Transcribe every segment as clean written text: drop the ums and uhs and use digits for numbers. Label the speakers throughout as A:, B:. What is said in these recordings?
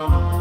A: Thank you.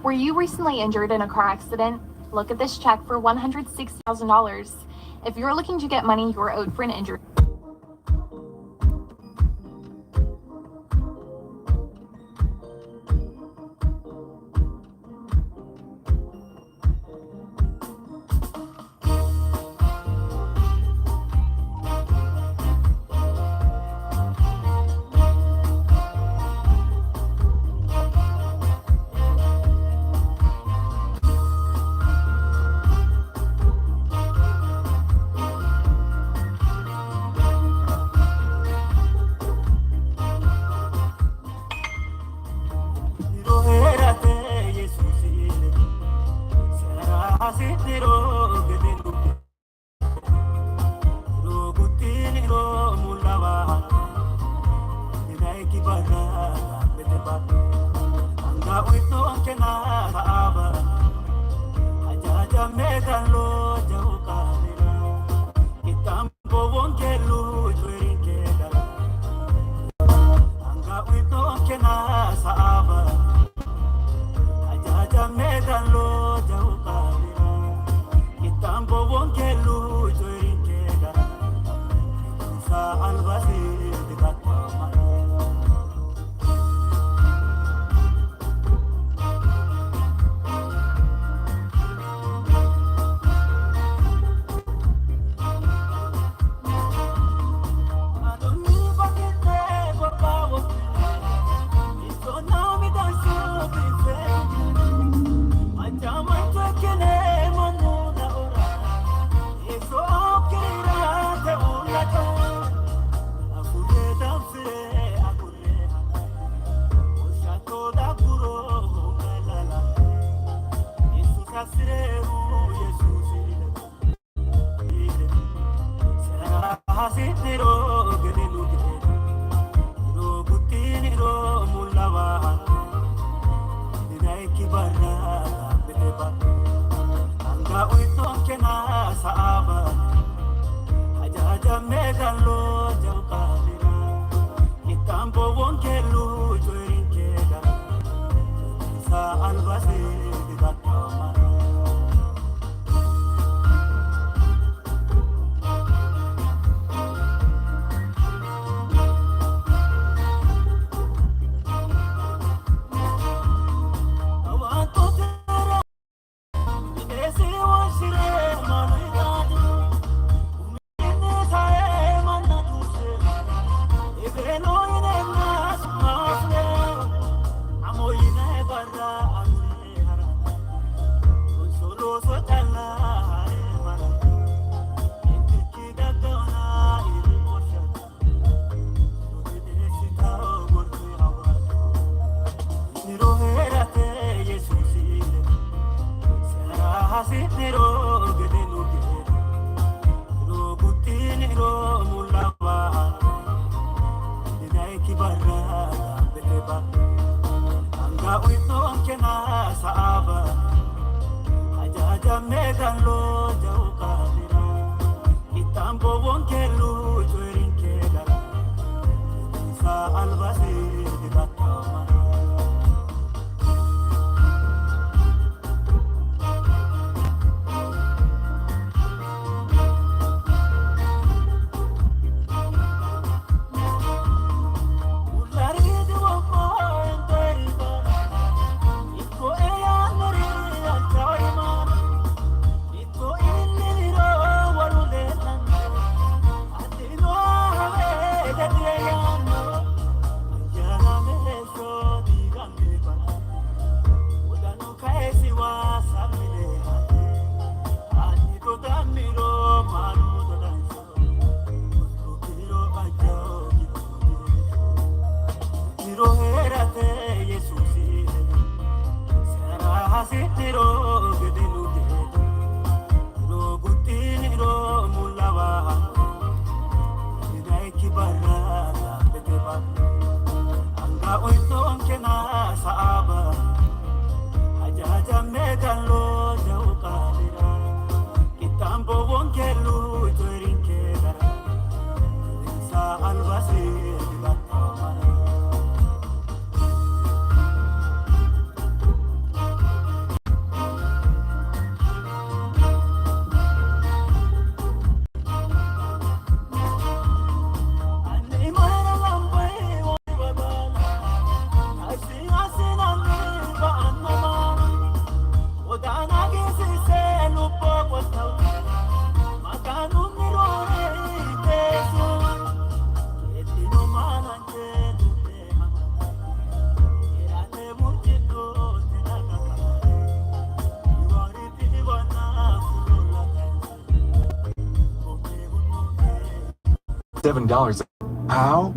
A: Were you recently injured in a car accident? Look at this check for $160,000. If you're looking to get money you're owed for an injury,
B: Barra Angga uitong kena saaba Aja megan lo jauh kalira Kita ambowong kelu joring kedara Sa albasi di batamana
C: $7. How?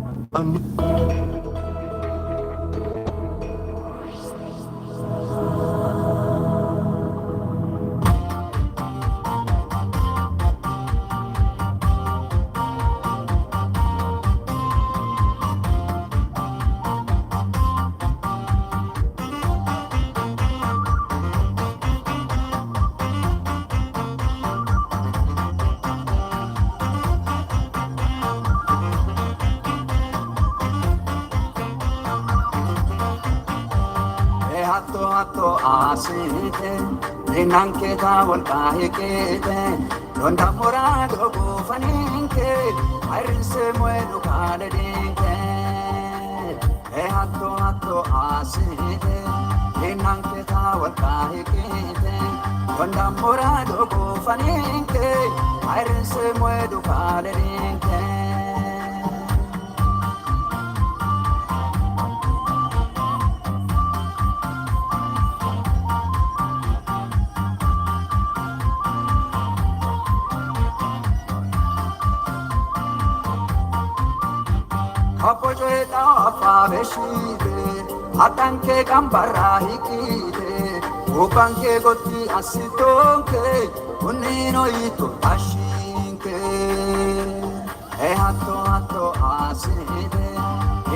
D: hatto asite ninanke tawon kahikete donda morado bufaninke airse muedu kadinke hatto asite ninanke tawon kahikete donda morado bufaninke airse muedu kadinke Apoyeta afaveshide, atanke gambara hikide, upanke goti asitonke, unino ito ashinke. Hatto aside,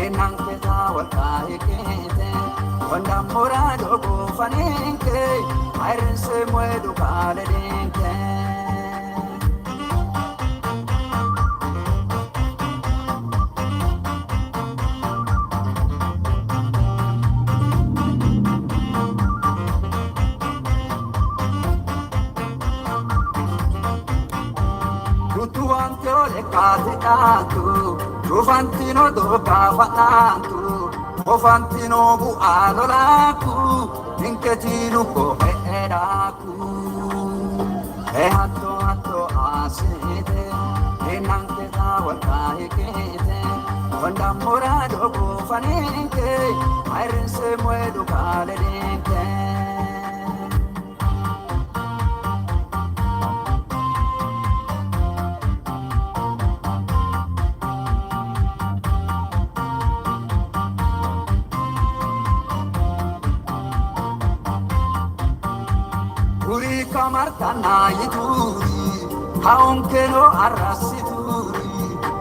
D: enanke tawal kahikide, wanda morado bufaninke, airense muedu kadinke. Katikatu, Rufantino do Cavatu, Rufantino Buadolaku, Inketino Coheraku, hatto aside, enanke tawal kahikete, wanda morado bufaninke, airense muedu kadinke. Kamartana ituri, aunque no arrasituri,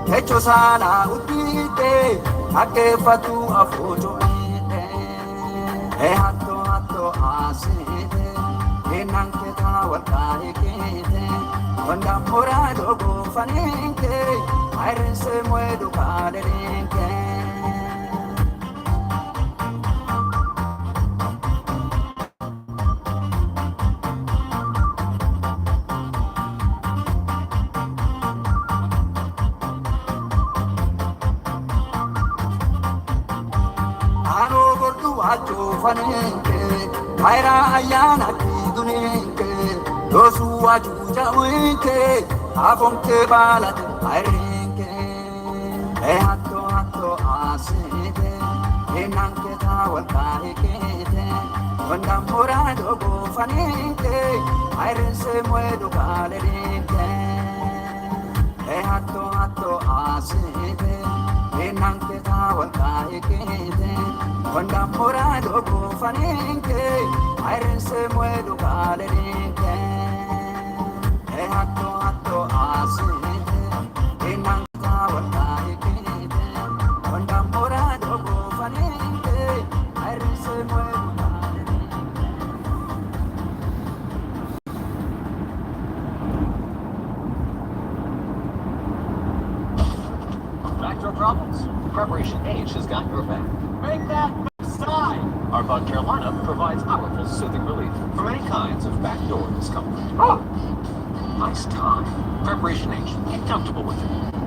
D: hecho sala utite, a que fatu afojo ite, hatto aside, enanke tawal kahikete, wanda morado bufaninke, airense muedu kadinke. Fanenke, aira ayana kidunenke, dosu ajuja wenke, avonke balat airenke. Hatto aside, enanke tawal kahikete, wanda morado bufaninke, airense muedu kadinke. Hatto aside, enanke tawal kahikete, wanda morado bufaninke, airense muedu kadinke. Hatto aside, enanke tawal kahikete, wanda
E: her problems. Preparation H has got your back. Make that sigh! Our Bud Carolina provides powerful soothing relief from any kinds of backdoor discomfort. Oh! Nice time. Preparation H. Get comfortable with it.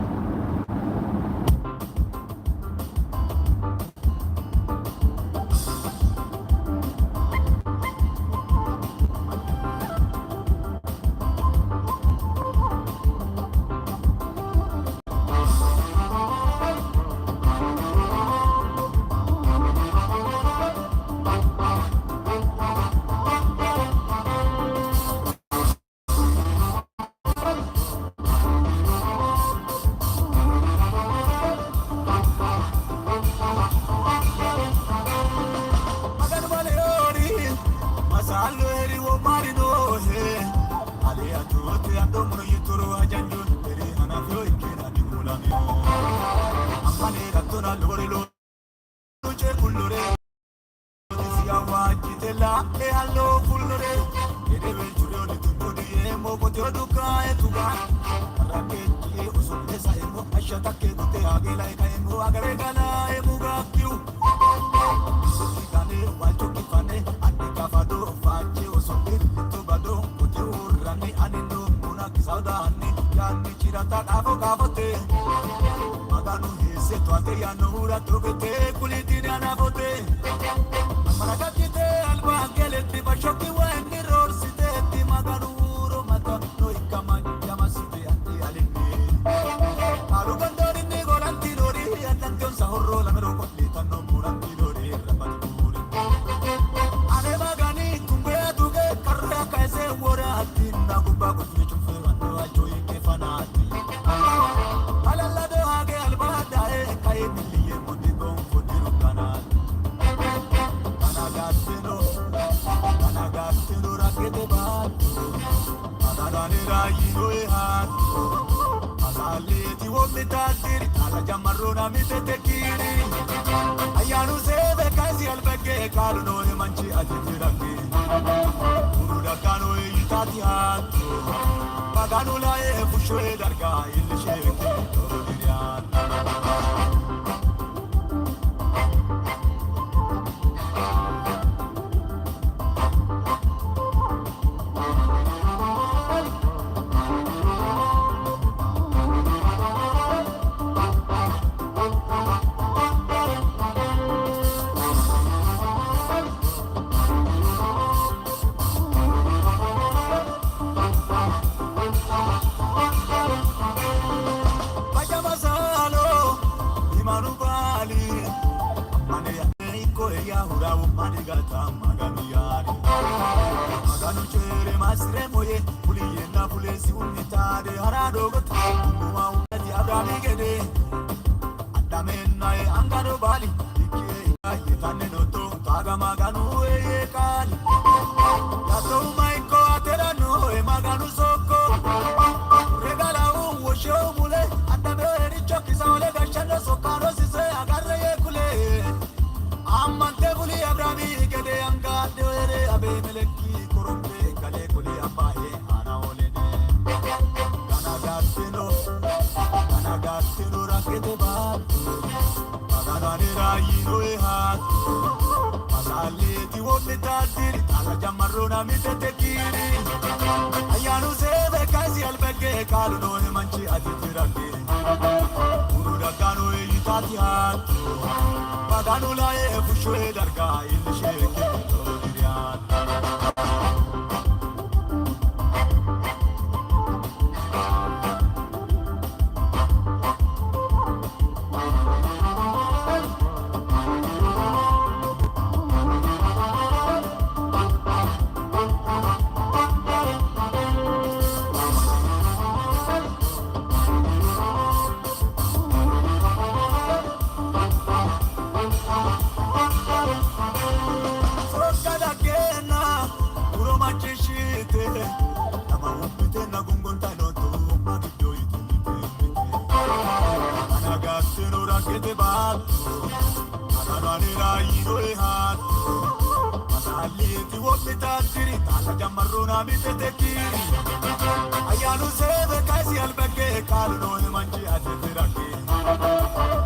B: Ayanu sebe kasi albeke kalu no manchi ate tirake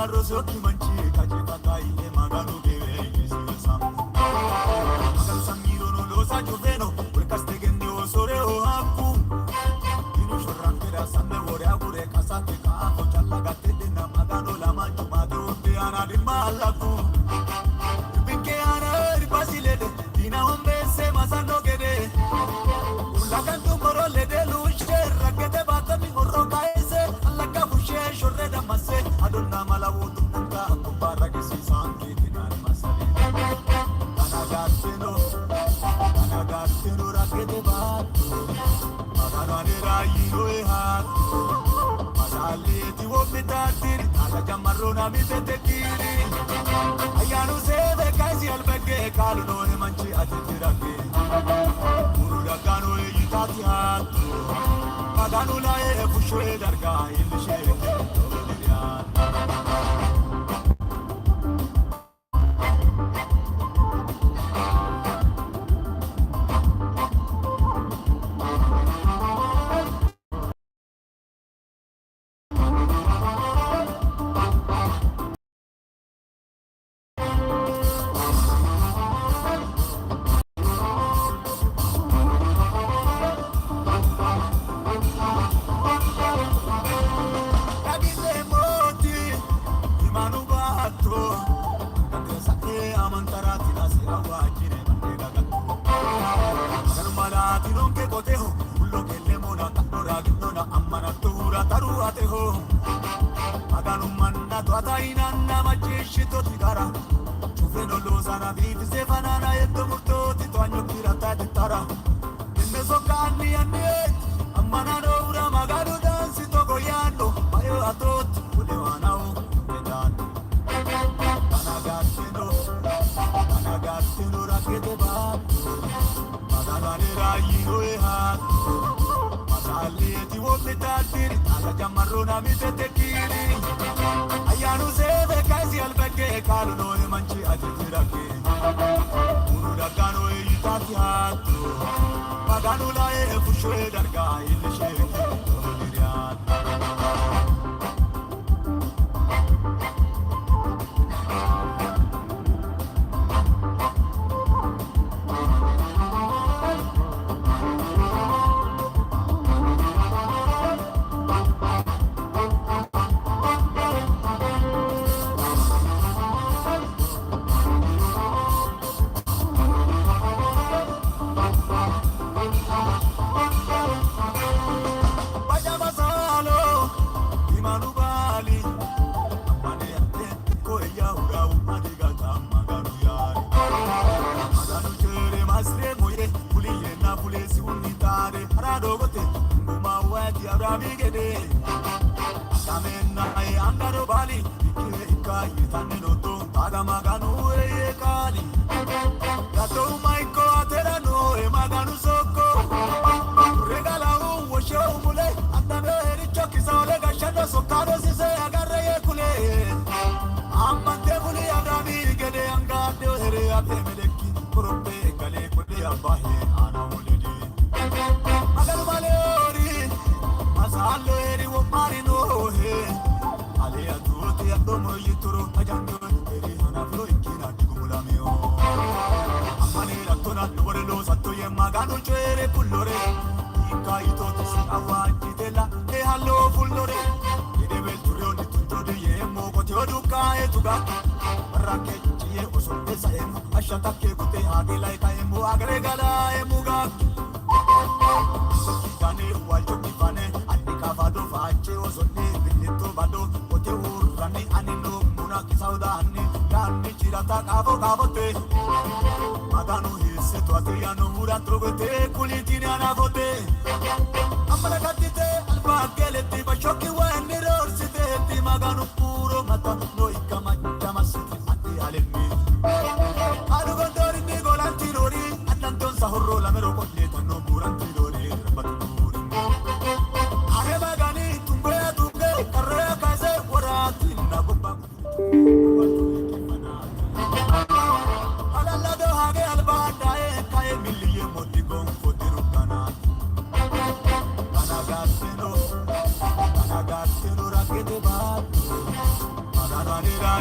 B: roso ki manchi kaje patai e maganu geve yesam magan samiro no lo sa joveno por caste gende o sore o haku inu shorran pera samme wore agure kasate ka ko challa gatte na magano la manchu madu te ana di malaku binke ana ripasile de dina hombe se masano gede la canto morole de luce ragete batami horro kaise alla ka bushe shorre da masse adonna malawu tunka ko barage si sanki dinar masale anagateno ragete batu maganane rai roe hatu masale ti wo mitatir ala jamarona mi tetekiri ayanu se de kaisi albege kalu no ne manchi atitirage Uragano e yitati hatu Maganu la e fushwe darga ilishe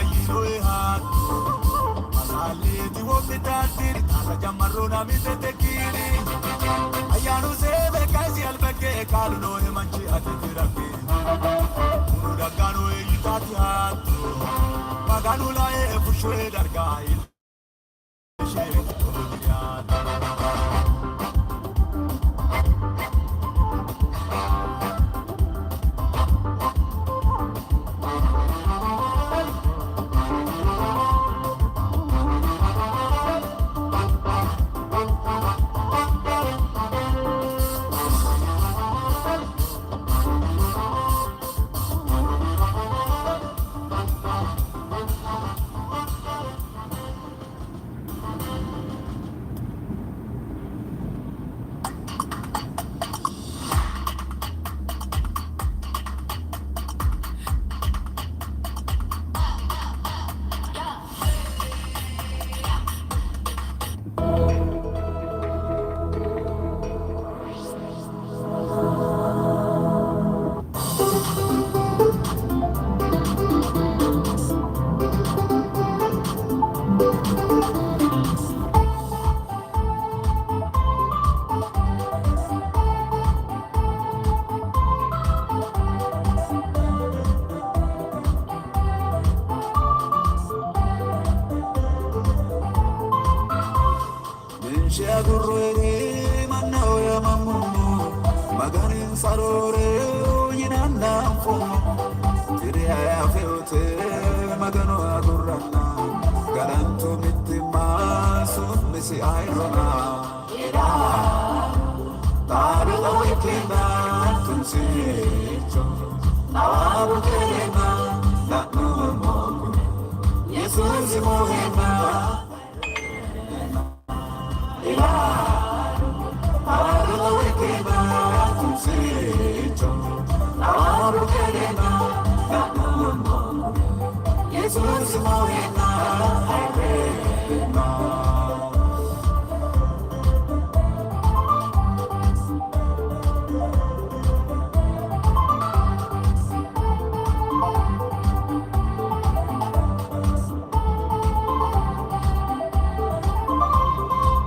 B: yinoe hatu Masaliti wopitatiri Tala jamaruna mitetekiri Ayanu sebe kaisi albeke Kalu nohe manchi atitiraki Unu daganu e yitati hatu Maganu la e fushwe dargai Shere kolodiana Shagurre manao ya mamuno maganin sarore yinanda fumo tiri ya feote magano agurana garanto mitima sumisi airona ira taru awekena tunsicho nawabu kelena nakno mo Jesus mohena Jesus mohena airena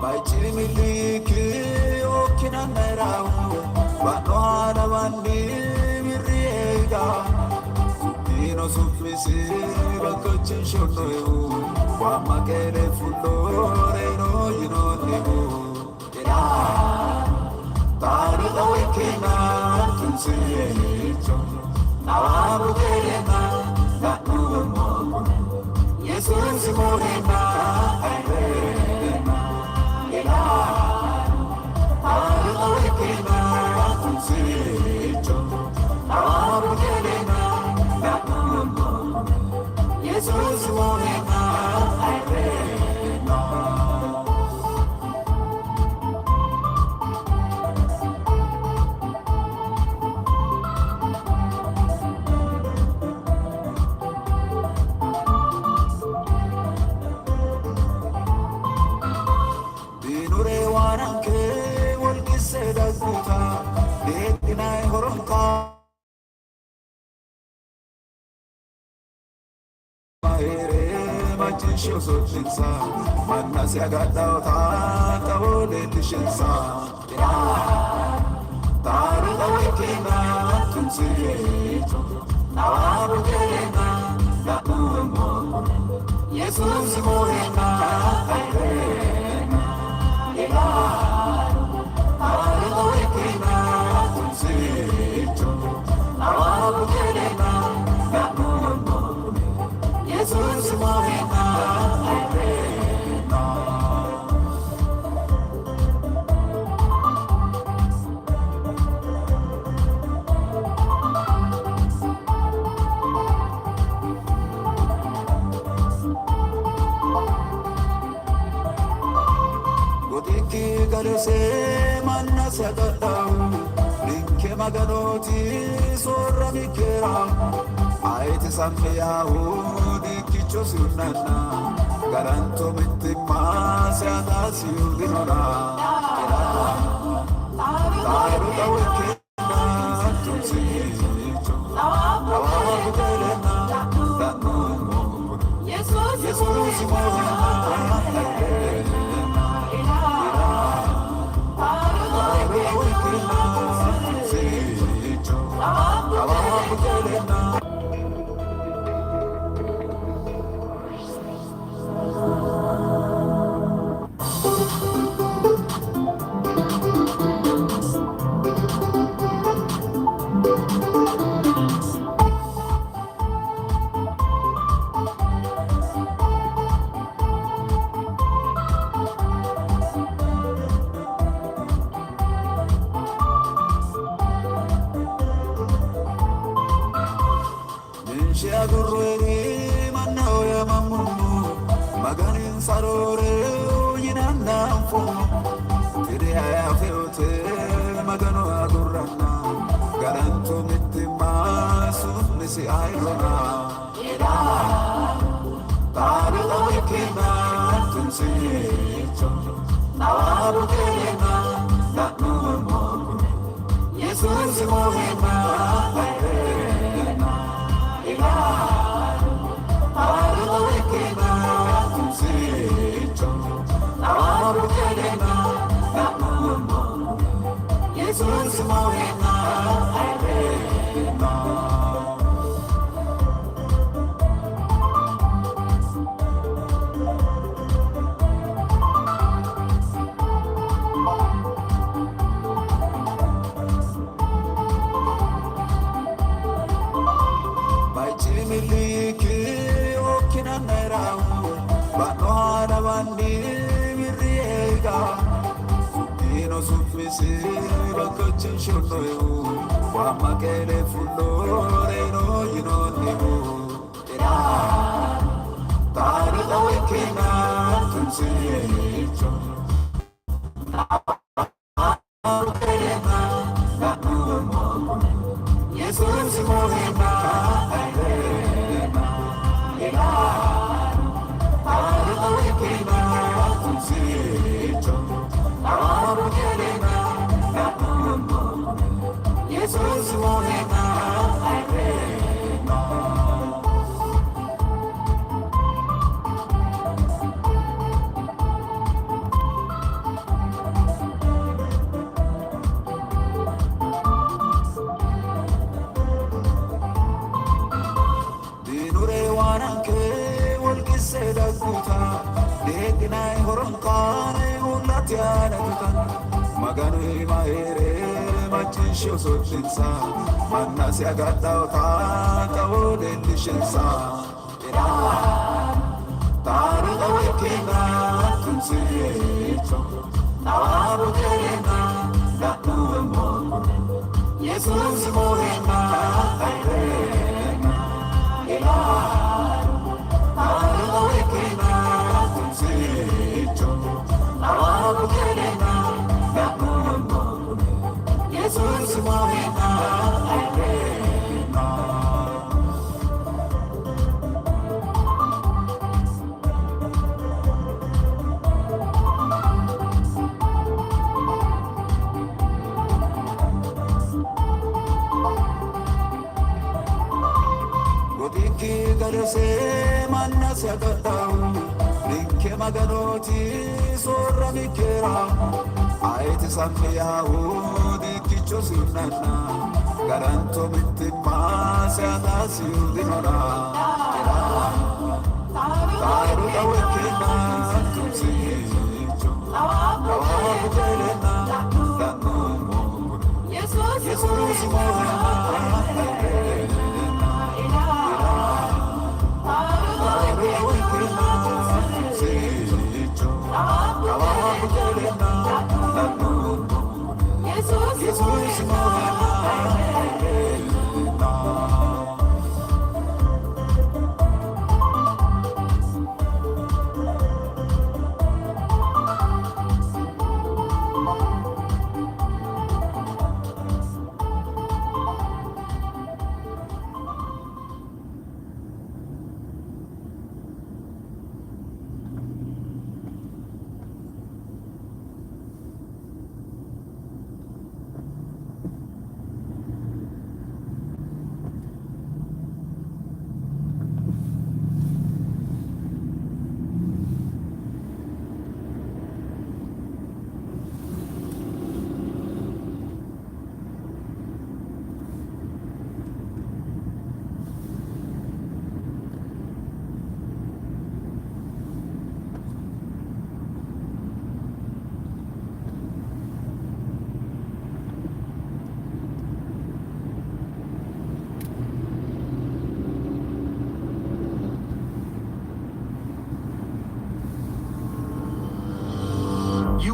B: Bajimiliki okina merau Banoana wandi miriega Supino supisi bakochin shonoyu Wamakere fulore no yinonibu Ira Tari awekena tunsicho Nawabu kerena Naknu moku Jesus morena airena Jesus morena airena dinure waranke wolkise daguta detinai horonka Machisho sochinsa, manasi agadao ta ole tishinsa. Taru awekena tunsicho, nawabu kelena naknu mo. Jesus morena airena, taru awekena tunsicho, nawabu kelena naknu mo. Jesus morena airena Godiki garese manna sakadau Linke maganoti sorra mikera Aite sampeyahu dikicho sunana Garanto mitima se adasi udinora Taru awekena tunsicho Nawabu kelena Naknu mo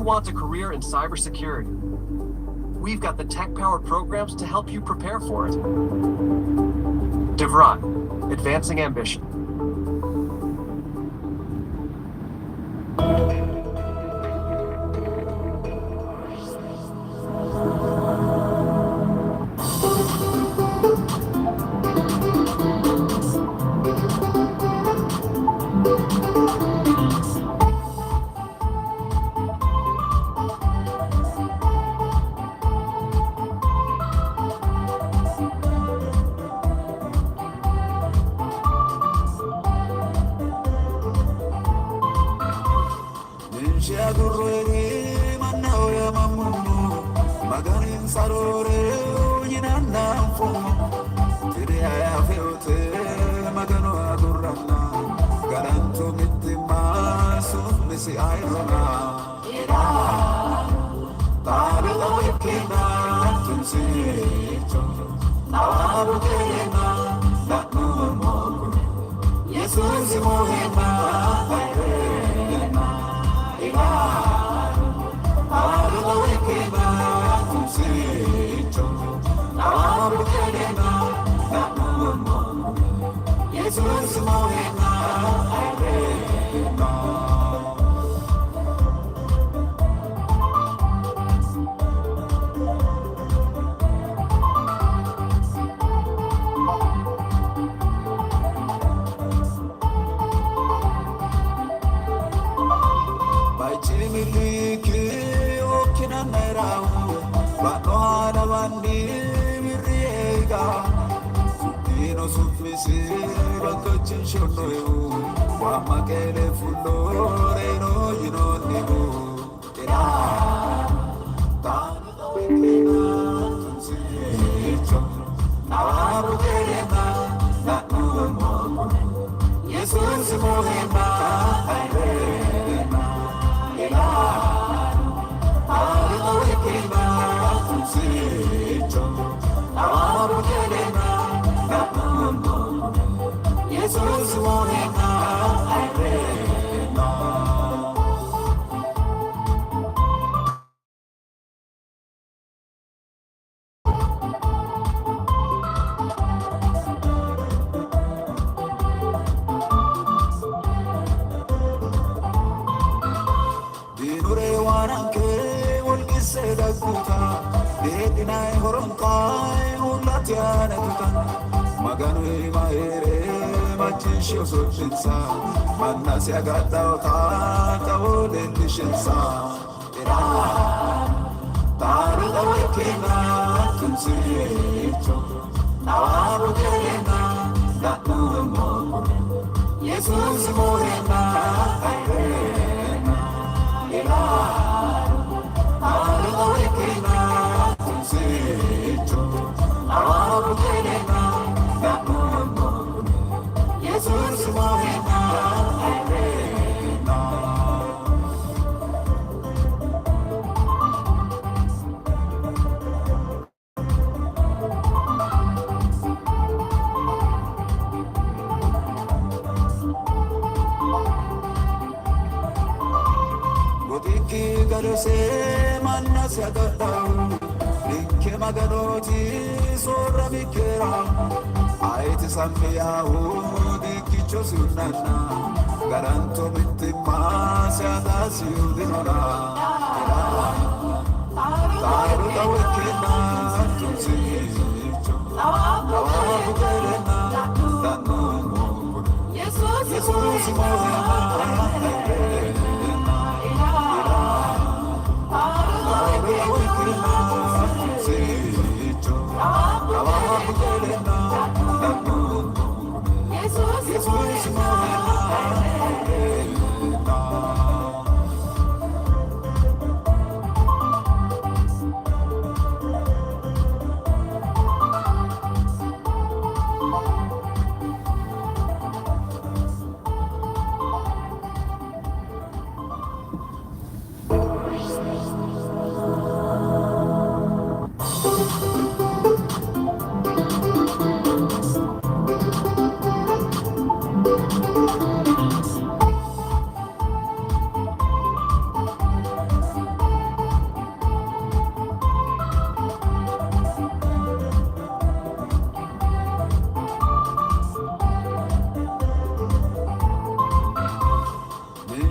E: want a career in cybersecurity, we've got the tech-powered programs to help you prepare for it. DeVry, advancing ambition.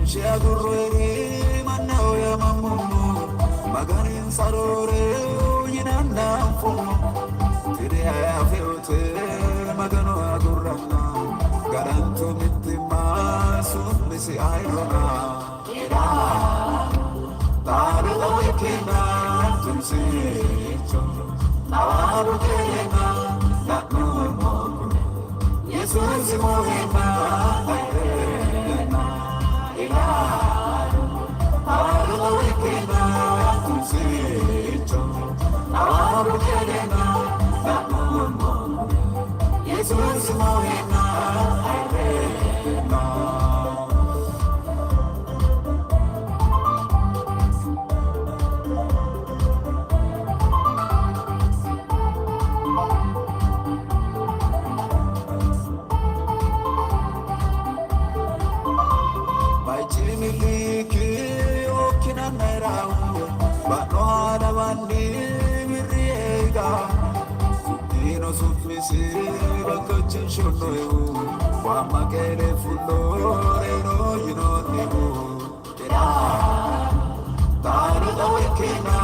B: Shagurri manao ya mamumu maganin sarore yinana fumu tiri ya feute magano agurrana garanto mitima sumisi airona ira taru awekina tumsicho nawaru kelena naknu Jesus mohema airena ira taru awekina tumsicho nawaru kelena naknu Jesus mohema airena. Magere fulore no you know nibu era taru awekina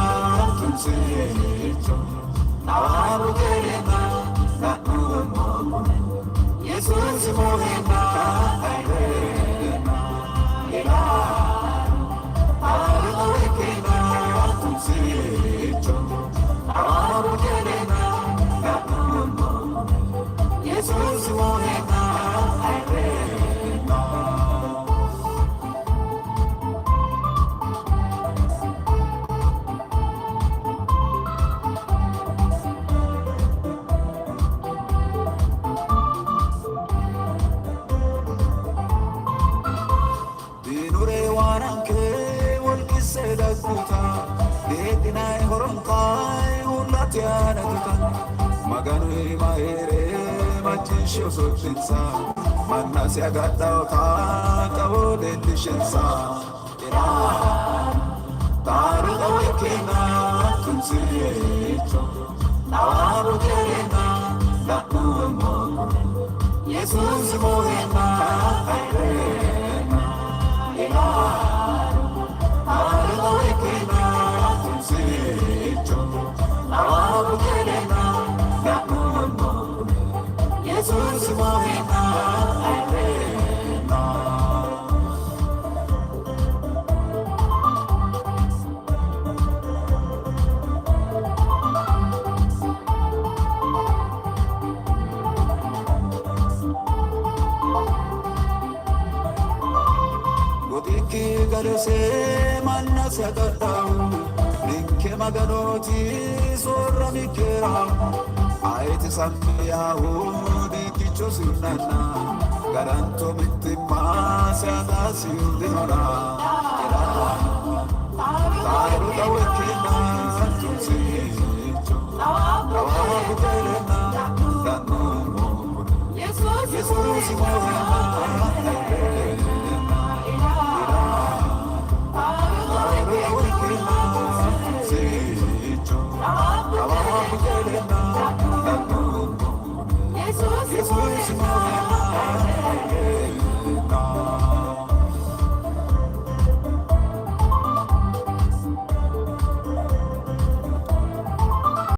B: tumsicho nawaru kelena naknu Jesus mohena airena era taru awekina tumsicho nawaru kelena naknu Jesus mohena Maganu maere machisho sotsa manna si agata ta tavo delishensa era taru awekina tumsicho nawaru kelena naknu Jesus mohena airena era taru awekina tumsicho nawaru kelena naknu Jesus mohena airena. Godiki galese manna sagatau ninke maganoti sorra mikera aite sammiyahu dikicho sunana garanto mitima sadasi udinona taru awekina tumsicho nawaru kelena naknu Jesus mohena